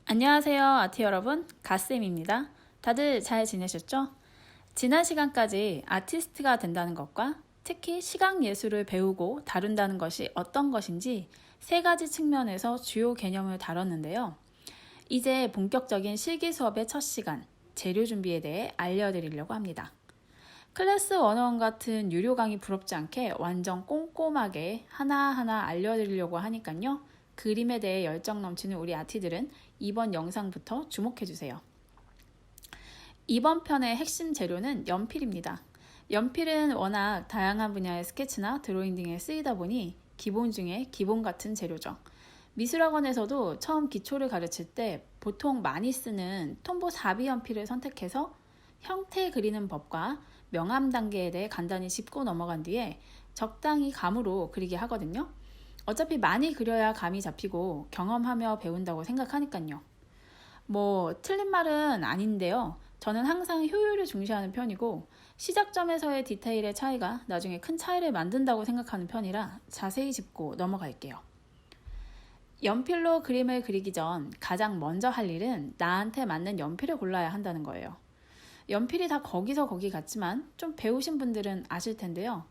안녕하세요, 아티 여러분. 가쌤입니다. 다들 잘 지내셨죠? 지난 시간까지 아티스트가 된다는 것과 특히 시각 예술을 배우고 다룬다는 것이 어떤 것인지 세 가지 측면에서 주요 개념을 다뤘는데요. 이제 본격적인 실기 수업의 첫 시간, 재료 준비에 대해 알려드리려고 합니다. 클래스 101 같은 유료 강의 부럽지 않게 완전 꼼꼼하게 하나하나 알려드리려고 하니까요. 그림에 대해 열정 넘치는 우리 아티들은 이번 영상부터 주목해주세요. 이번 편의 핵심 재료는 연필입니다. 연필은 워낙 다양한 분야의 스케치나 드로잉 등에 쓰이다 보니 기본 중에 기본 같은 재료죠. 미술학원에서도 처음 기초를 가르칠 때 보통 많이 쓰는 톰보 4B 연필을 선택해서 형태 그리는 법과 명암 단계에 대해 간단히 짚고 넘어간 뒤에 적당히 감으로 그리게 하거든요. 어차피 많이 그려야 감이 잡히고 경험하며 배운다고 생각하니까요. 틀린 말은 아닌데요. 저는 항상 효율을 중시하는 편이고 시작점에서의 디테일의 차이가 나중에 큰 차이를 만든다고 생각하는 편이라 자세히 짚고 넘어갈게요. 연필로 그림을 그리기 전 가장 먼저 할 일은 나한테 맞는 연필을 골라야 한다는 거예요. 연필이 다 거기서 거기 같지만 좀 배우신 분들은 아실 텐데요.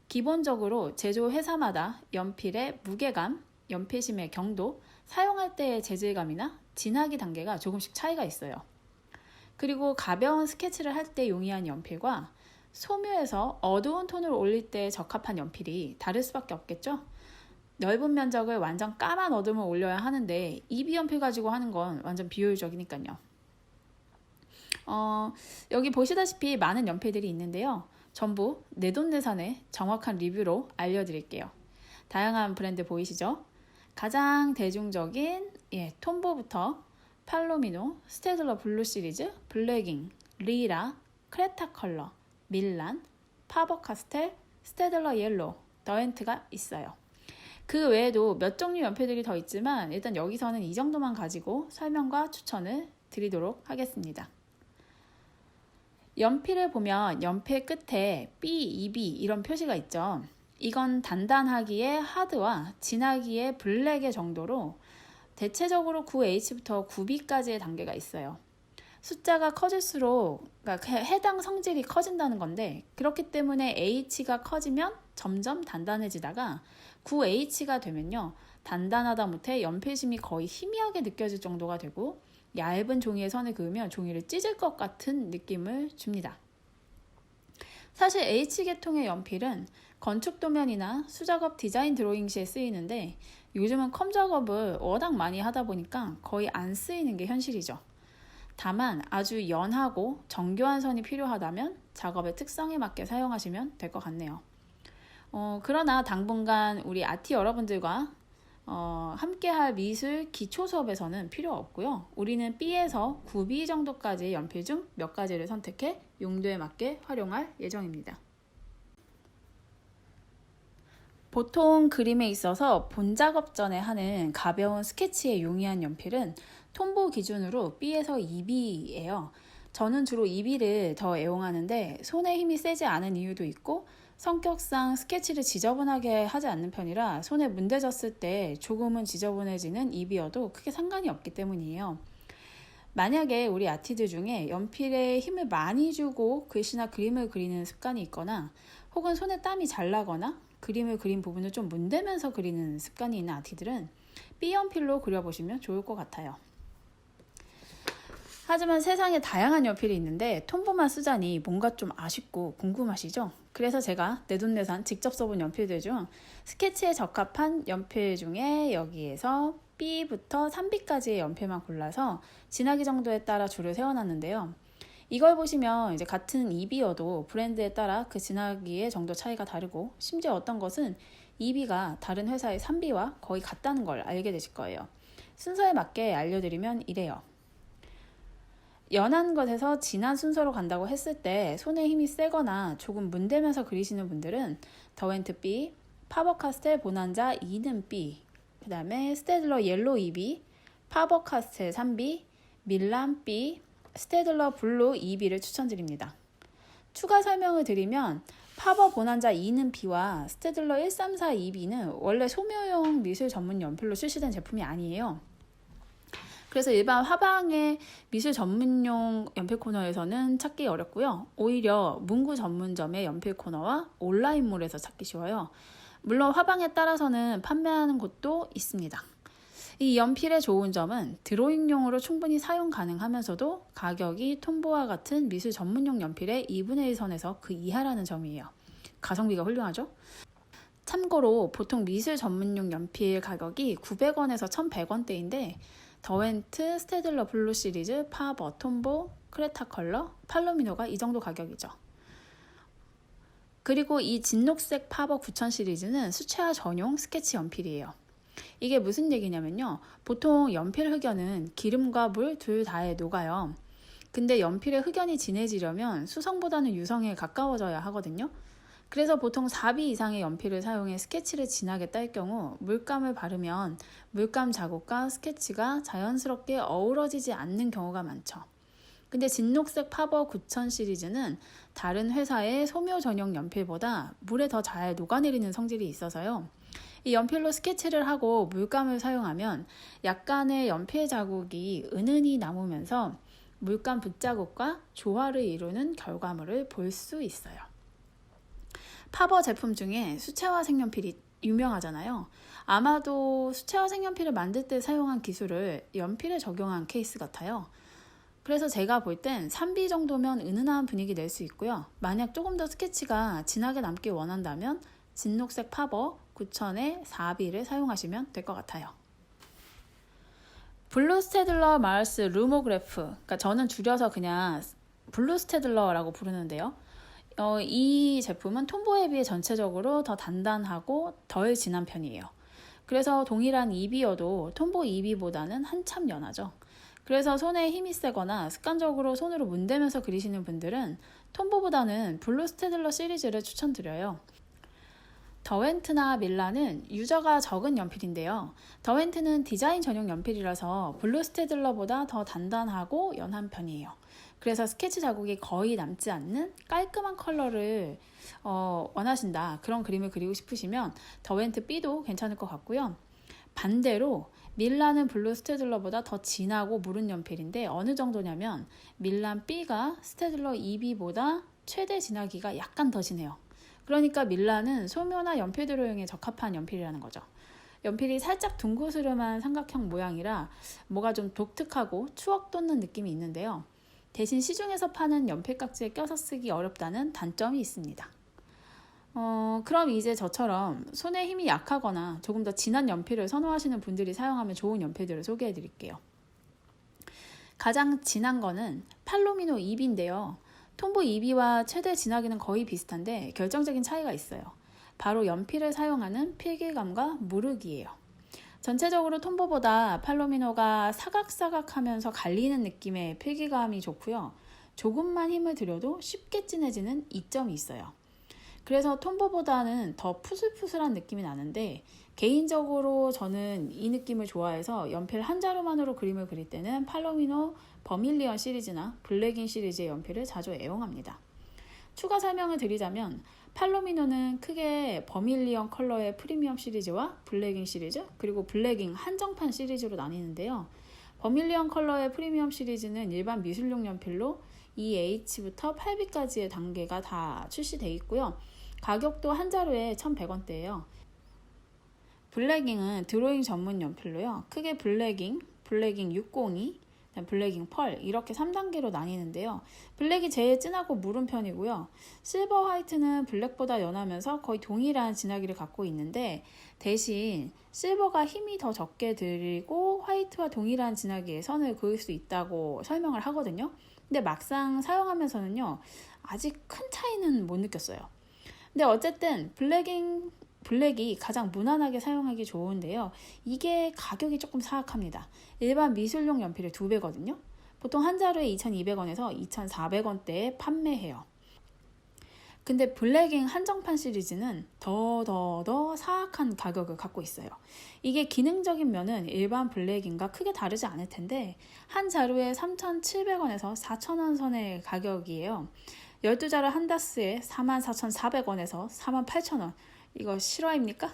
기본적으로 제조 회사마다 연필의 무게감, 연필심의 경도, 사용할 때의 재질감이나 진하기 단계가 조금씩 차이가 있어요. 그리고 가벼운 스케치를 할 때 용이한 연필과 소묘에서 어두운 톤을 올릴 때 적합한 연필이 다를 수밖에 없겠죠? 넓은 면적을 완전 까만 어둠을 올려야 하는데 EB 연필 가지고 하는 건 완전 비효율적이니까요. 여기 보시다시피 많은 연필들이 있는데요. 전부 내돈내산의 정확한 리뷰로 알려드릴게요. 다양한 브랜드 보이시죠? 가장 대중적인 톰보부터 팔로미노, 스테들러 블루 시리즈, 블랙잉, 리라, 크레타 컬러, 밀란, 파버카스텔, 스테들러 옐로, 더엔트가 있어요. 그 외에도 몇 종류 연필들이 더 있지만 일단 여기서는 이 정도만 가지고 설명과 추천을 드리도록 하겠습니다. 연필을 보면 연필 끝에 B, EB 이런 표시가 있죠. 이건 단단하기에 하드와 진하기에 블랙의 정도로 대체적으로 9H부터 9B까지의 단계가 있어요. 숫자가 커질수록 해당 성질이 커진다는 건데 그렇기 때문에 H가 커지면 점점 단단해지다가 9H가 되면요. 단단하다 못해 연필심이 거의 희미하게 느껴질 정도가 되고 얇은 종이에 선을 그으면 종이를 찢을 것 같은 느낌을 줍니다. 사실 H계통의 연필은 건축 도면이나 수작업 디자인 드로잉 시에 쓰이는데 요즘은 컴 작업을 워낙 많이 하다 보니까 거의 안 쓰이는 게 현실이죠. 다만 아주 연하고 정교한 선이 필요하다면 작업의 특성에 맞게 사용하시면 될 것 같네요. 그러나 당분간 우리 아티 여러분들과 함께할 미술 기초 수업에서는 필요 없고요. 우리는 B에서 9B 정도까지의 연필 중 몇 가지를 선택해 용도에 맞게 활용할 예정입니다. 보통 그림에 있어서 본작업 전에 하는 가벼운 스케치에 용이한 연필은 톰보 기준으로 B에서 2B예요. 저는 주로 2B를 더 애용하는데 손에 힘이 세지 않은 이유도 있고 성격상 스케치를 지저분하게 하지 않는 편이라 손에 문대졌을 때 조금은 지저분해지는 2B여도 크게 상관이 없기 때문이에요. 만약에 우리 아티들 중에 연필에 힘을 많이 주고 글씨나 그림을 그리는 습관이 있거나 혹은 손에 땀이 잘 나거나 그림을 그린 부분을 좀 문대면서 그리는 습관이 있는 아티들은 B 연필로 그려보시면 좋을 것 같아요. 하지만 세상에 다양한 연필이 있는데 톰보만 쓰자니 뭔가 좀 아쉽고 궁금하시죠? 그래서 제가 내돈내산 직접 써본 연필들 중 스케치에 적합한 연필 중에 여기에서 B부터 3B까지의 연필만 골라서 진하기 정도에 따라 줄을 세워놨는데요. 이걸 보시면 이제 같은 2B여도 브랜드에 따라 그 진하기의 정도 차이가 다르고 심지어 어떤 것은 2B가 다른 회사의 3B와 거의 같다는 걸 알게 되실 거예요. 순서에 맞게 알려드리면 이래요. 연한 것에서 진한 순서로 간다고 했을 때 손에 힘이 세거나 조금 문대면서 그리시는 분들은 더웬트 B, 파버카스텔 보난자 2는 B, 그 다음에 스테들러 옐로 2B, 파버카스텔 3B, 밀란 B, 스테들러 블루 2B를 추천드립니다. 추가 설명을 드리면 파버 보난자 2는 B와 스테들러 134 2B는 원래 소묘용 미술 전문 연필로 출시된 제품이 아니에요. 그래서 일반 화방의 미술 전문용 연필 코너에서는 찾기 어렵고요. 오히려 문구 전문점의 연필 코너와 온라인몰에서 찾기 쉬워요. 물론 화방에 따라서는 판매하는 곳도 있습니다. 이 연필의 좋은 점은 드로잉용으로 충분히 사용 가능하면서도 가격이 톰보와 같은 미술 전문용 연필의 2분의 1 선에서 그 이하라는 점이에요. 가성비가 훌륭하죠? 참고로 보통 미술 전문용 연필 가격이 900원에서 1100원대인데 더웬트, 스테들러 블루 시리즈, 파버, 톰보, 크레타 컬러, 팔로미노가 이 정도 가격이죠. 그리고 이 진녹색 파버 9000 시리즈는 수채화 전용 스케치 연필이에요. 이게 무슨 얘기냐면요. 보통 연필 흑연은 기름과 물 둘 다에 녹아요. 근데 연필의 흑연이 진해지려면 수성보다는 유성에 가까워져야 하거든요. 그래서 보통 4B 이상의 연필을 사용해 스케치를 진하게 딸 경우 물감을 바르면 물감 자국과 스케치가 자연스럽게 어우러지지 않는 경우가 많죠. 근데 진녹색 파버 9000 시리즈는 다른 회사의 소묘 전용 연필보다 물에 더 잘 녹아내리는 성질이 있어서요. 이 연필로 스케치를 하고 물감을 사용하면 약간의 연필 자국이 은은히 남으면서 물감 붓자국과 조화를 이루는 결과물을 볼 수 있어요. 파버 제품 중에 수채화 색연필이 유명하잖아요. 아마도 수채화 색연필을 만들 때 사용한 기술을 연필에 적용한 케이스 같아요. 그래서 제가 볼 땐 3B 정도면 은은한 분위기 낼 수 있고요. 만약 조금 더 스케치가 진하게 남길 원한다면 진녹색 파버 9000의 4B를 사용하시면 될 것 같아요. 블루 스테들러 마르스 루모그래프, 그러니까 저는 줄여서 그냥 블루 스테들러라고 부르는데요. 이 제품은 톰보에 비해 전체적으로 더 단단하고 덜 진한 편이에요. 그래서 동일한 EB여도 톰보 EB보다는 한참 연하죠. 그래서 손에 힘이 세거나 습관적으로 손으로 문대면서 그리시는 분들은 톰보보다는 블루 스테들러 시리즈를 추천드려요. 더웬트나 밀라는 유저가 적은 연필인데요. 더웬트는 디자인 전용 연필이라서 블루 스테들러보다 더 단단하고 연한 편이에요. 그래서 스케치 자국이 거의 남지 않는 깔끔한 컬러를 원하신다. 그런 그림을 그리고 싶으시면 더웬트 B도 괜찮을 것 같고요. 반대로 밀라는 블루 스테들러보다 더 진하고 무른 연필인데 어느 정도냐면 밀란 B가 스테들러 EB보다 최대 진하기가 약간 더 진해요. 그러니까 밀라는 소묘나 연필 드로잉에 적합한 연필이라는 거죠. 연필이 살짝 둥그스름한 삼각형 모양이라 뭐가 좀 독특하고 추억 돋는 느낌이 있는데요. 대신 시중에서 파는 연필 깍지에 껴서 쓰기 어렵다는 단점이 있습니다. 그럼 이제 저처럼 손에 힘이 약하거나 조금 더 진한 연필을 선호하시는 분들이 사용하면 좋은 연필들을 소개해 드릴게요. 가장 진한 거는 팔로미노 EB인데요. 톰보 EB와 최대 진하기는 거의 비슷한데 결정적인 차이가 있어요. 바로 연필을 사용하는 필기감과 무르기예요. 전체적으로 톰보보다 팔로미노가 사각사각하면서 갈리는 느낌의 필기감이 좋고요. 조금만 힘을 들여도 쉽게 진해지는 이점이 있어요. 그래서 톰보보다는 더 푸슬푸슬한 느낌이 나는데 개인적으로 저는 이 느낌을 좋아해서 연필 한 자루만으로 그림을 그릴 때는 팔로미노 버밀리언 시리즈나 블랙인 시리즈의 연필을 자주 애용합니다. 추가 설명을 드리자면 팔로미노는 크게 버밀리언 컬러의 프리미엄 시리즈와 블랙인 시리즈 그리고 블랙인 한정판 시리즈로 나뉘는데요. 버밀리언 컬러의 프리미엄 시리즈는 일반 미술용 연필로 EH부터 8B까지의 단계가 다 출시되어 있고요. 가격도 한 자루에 1,100원대예요. 블랙잉은 드로잉 전문 연필로요. 크게 블랙잉 602, 블랙잉 펄 이렇게 3단계로 나뉘는데요. 블랙이 제일 진하고 무른 편이고요. 실버 화이트는 블랙보다 연하면서 거의 동일한 진하기를 갖고 있는데 대신 실버가 힘이 더 적게 들이고 화이트와 동일한 진하기의 선을 그을 수 있다고 설명을 하거든요. 근데 막상 사용하면서는요. 아직 큰 차이는 못 느꼈어요. 근데 어쨌든 블랙이 가장 무난하게 사용하기 좋은데요. 이게 가격이 조금 사악합니다. 일반 미술용 연필의 2배거든요. 보통 한 자루에 2,200원에서 2,400원대에 판매해요. 근데 블랙잉 한정판 시리즈는 더 사악한 가격을 갖고 있어요. 이게 기능적인 면은 일반 블랙잉과 크게 다르지 않을 텐데 한 자루에 3,700원에서 4,000원 선의 가격이에요. 12자루 한 다스에 44,400원에서 48,000원 이거 실화입니까?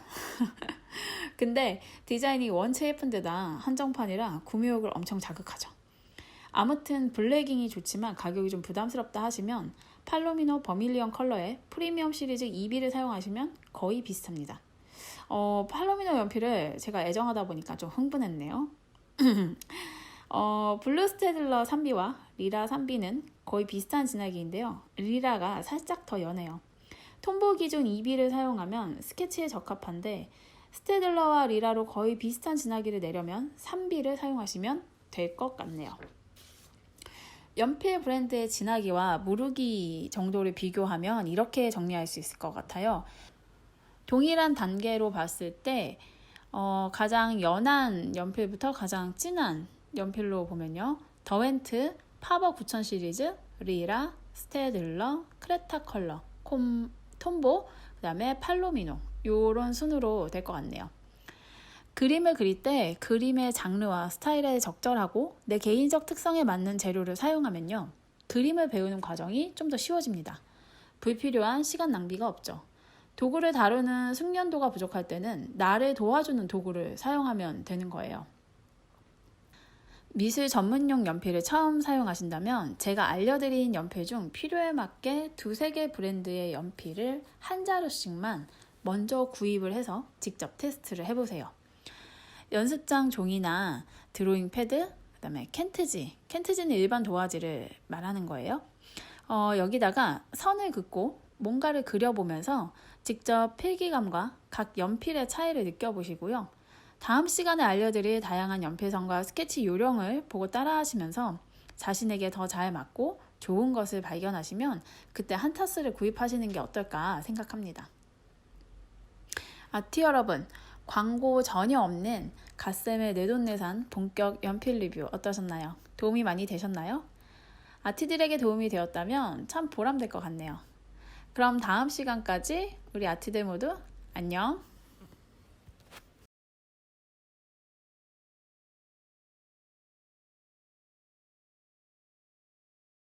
근데 디자인이 원체 예쁜 데다 한정판이라 구매욕을 엄청 자극하죠. 아무튼 블랙잉이 좋지만 가격이 좀 부담스럽다 하시면 팔로미노 버밀리언 컬러의 프리미엄 시리즈 2B를 사용하시면 거의 비슷합니다. 팔로미노 연필을 제가 애정하다 보니까 좀 흥분했네요. 블루 스테들러 3B와 리라 3B는 거의 비슷한 진하기인데요. 리라가 살짝 더 연해요. 톤보 기준 2B를 사용하면 스케치에 적합한데 스테들러와 리라로 거의 비슷한 진하기를 내려면 3B를 사용하시면 될 것 같네요. 연필 브랜드의 진하기와 무르기 정도를 비교하면 이렇게 정리할 수 있을 것 같아요. 동일한 단계로 봤을 때 가장 연한 연필부터 가장 진한 연필로 보면요. 더웬트, 파버 9000 시리즈, 리라, 스테들러, 크레타 컬러, 톰보, 그 다음에 팔로미노 이런 순으로 될 것 같네요. 그림을 그릴 때 그림의 장르와 스타일에 적절하고 내 개인적 특성에 맞는 재료를 사용하면요. 그림을 배우는 과정이 좀 더 쉬워집니다. 불필요한 시간 낭비가 없죠. 도구를 다루는 숙련도가 부족할 때는 나를 도와주는 도구를 사용하면 되는 거예요. 미술 전문용 연필을 처음 사용하신다면 제가 알려드린 연필 중 필요에 맞게 2-3개 브랜드의 연필을 한 자루씩만 먼저 구입을 해서 직접 테스트를 해보세요. 연습장 종이나 드로잉 패드, 그 다음에 캔트지는 일반 도화지를 말하는 거예요. 여기다가 선을 긋고 뭔가를 그려보면서 직접 필기감과 각 연필의 차이를 느껴보시고요. 다음 시간에 알려드릴 다양한 연필선과 스케치 요령을 보고 따라하시면서 자신에게 더 잘 맞고 좋은 것을 발견하시면 그때 한 타스를 구입하시는 게 어떨까 생각합니다. 아티 여러분, 광고 전혀 없는 갓쌤의 내돈내산 본격 연필 리뷰 어떠셨나요? 도움이 많이 되셨나요? 아티들에게 도움이 되었다면 참 보람될 것 같네요. 그럼 다음 시간까지 우리 아티들 모두 안녕!